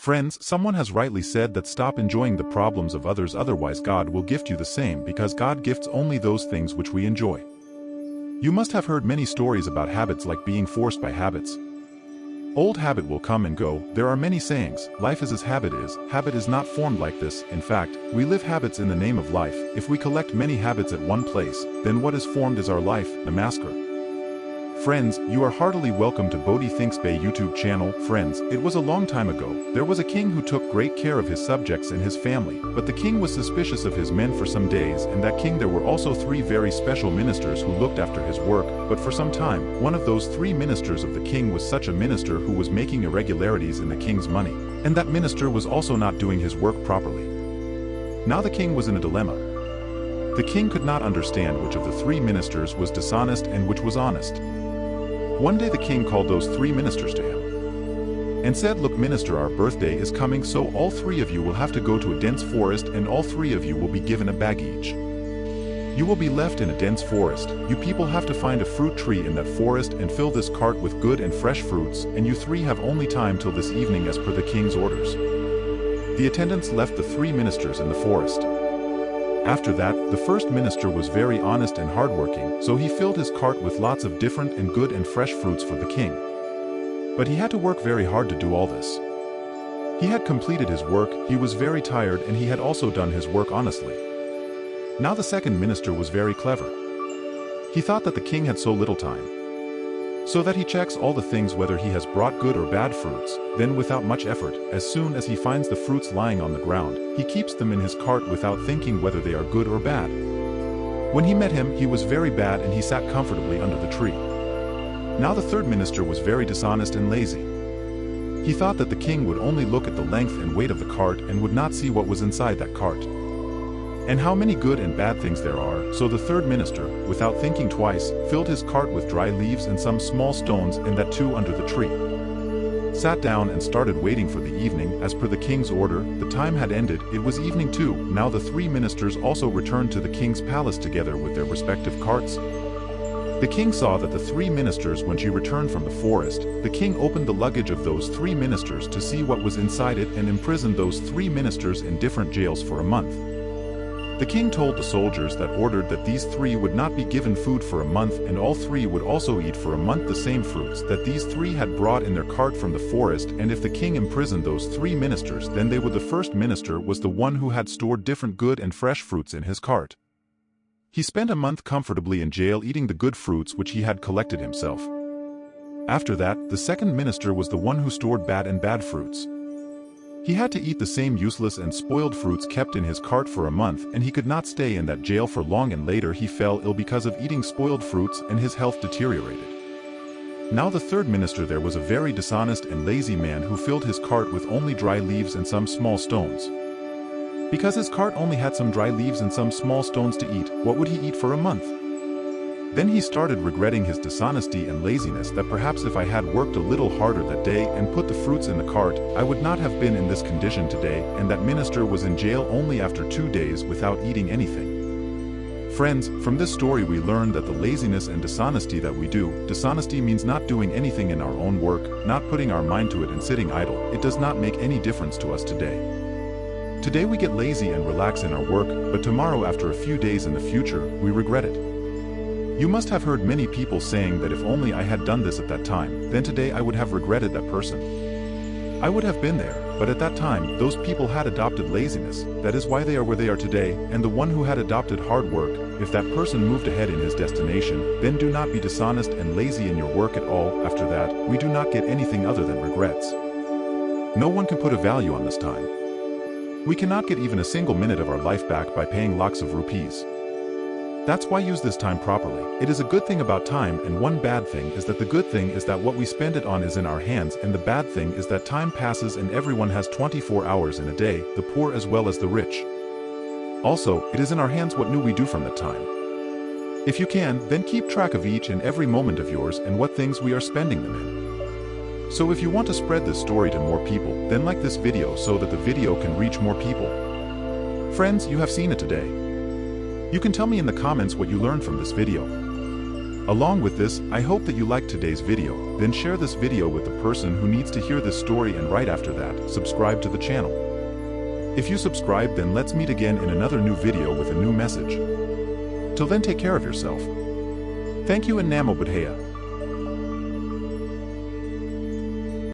Friends, someone has rightly said that stop enjoying the problems of others, otherwise God will gift you the same, because God gifts only those things which we enjoy. You must have heard many stories about habits like being forced by habits. Old habit will come and go. There are many sayings, life is as habit is. Habit is not formed like this. In fact, we live habits in the name of life. If we collect many habits at one place, then what is formed is our life, the masker. Friends, you are heartily welcome to Bodhi Thinks Bay YouTube channel. Friends, it was a long time ago. There was a king who took great care of his subjects and his family, but the king was suspicious of his men for some days, and that king there were also 3 very special ministers who looked after his work, but for some time, one of those 3 ministers of the king was such a minister who was making irregularities in the king's money, and that minister was also not doing his work properly. Now the king was in a dilemma. The king could not understand which of the 3 ministers was dishonest and which was honest. One day the king called those 3 ministers to him and said, "Look, minister, our birthday is coming, so all 3 of you will have to go to a dense forest, and all 3 of you will be given a bag each. You will be left in a dense forest. You people have to find a fruit tree in that forest and fill this cart with good and fresh fruits, and you 3 have only time till this evening as per the king's orders." The attendants left the 3 ministers in the forest. After that, the first minister was very honest and hardworking, so he filled his cart with lots of different and good and fresh fruits for the king. But he had to work very hard to do all this. He had completed his work, he was very tired, and he had also done his work honestly. Now the second minister was very clever. He thought that the king had so little time, so that he checks all the things whether he has brought good or bad fruits. Then without much effort, as soon as he finds the fruits lying on the ground, he keeps them in his cart without thinking whether they are good or bad. When he met him, he was very bad, and he sat comfortably under the tree. Now the third minister was very dishonest and lazy. He thought that the king would only look at the length and weight of the cart and would not see what was inside that cart, and how many good and bad things there are. So the third minister, without thinking twice, filled his cart with dry leaves and some small stones, and that too under the tree. Sat down and started waiting for the evening, as per the king's order. The time had ended, it was evening too. Now the 3 ministers also returned to the king's palace together with their respective carts. The king saw that the 3 ministers, when she returned from the forest, the king opened the luggage of those 3 ministers to see what was inside it and imprisoned those 3 ministers in different jails for a month. The king told the soldiers that ordered that these 3 would not be given food for a month, and all 3 would also eat for a month the same fruits that these 3 had brought in their cart from the forest. And if the king imprisoned those 3 ministers, then they would. The first minister was the one who had stored different good and fresh fruits in his cart. He spent a month comfortably in jail eating the good fruits which he had collected himself. After that, the second minister was the one who stored bad fruits. He had to eat the same useless and spoiled fruits kept in his cart for a month, and he could not stay in that jail for long, and later he fell ill because of eating spoiled fruits, and his health deteriorated. Now the third minister there was a very dishonest and lazy man who filled his cart with only dry leaves and some small stones. Because his cart only had some dry leaves and some small stones to eat, what would he eat for a month? Then he started regretting his dishonesty and laziness, that perhaps if I had worked a little harder that day and put the fruits in the cart, I would not have been in this condition today, and that minister was in jail only after 2 days without eating anything. Friends, from this story we learn that the laziness and dishonesty that we do, dishonesty means not doing anything in our own work, not putting our mind to it and sitting idle. It does not make any difference to us today. Today we get lazy and relax in our work, but tomorrow, after a few days in the future, we regret it. You must have heard many people saying that if only I had done this at that time, then today I would have regretted that person. I would have been there, but at that time, those people had adopted laziness. That is why they are where they are today, and the one who had adopted hard work, if that person moved ahead in his destination, then do not be dishonest and lazy in your work at all. After that, we do not get anything other than regrets. No one can put a value on this time. We cannot get even a single minute of our life back by paying lakhs of rupees. That's why use this time properly. It is a good thing about time, and one bad thing is that the good thing is that what we spend it on is in our hands, and the bad thing is that time passes and everyone has 24 hours in a day, the poor as well as the rich. Also, it is in our hands what new we do from that time. If you can, then keep track of each and every moment of yours and what things we are spending them in. So if you want to spread this story to more people, then like this video so that the video can reach more people. Friends, you have seen it today. You can tell me in the comments what you learned from this video. Along with this, I hope that you liked today's video, then share this video with the person who needs to hear this story, and right after that, subscribe to the channel. If you subscribe, then let's meet again in another new video with a new message. Till then, take care of yourself. Thank you and Namo Buddhaya.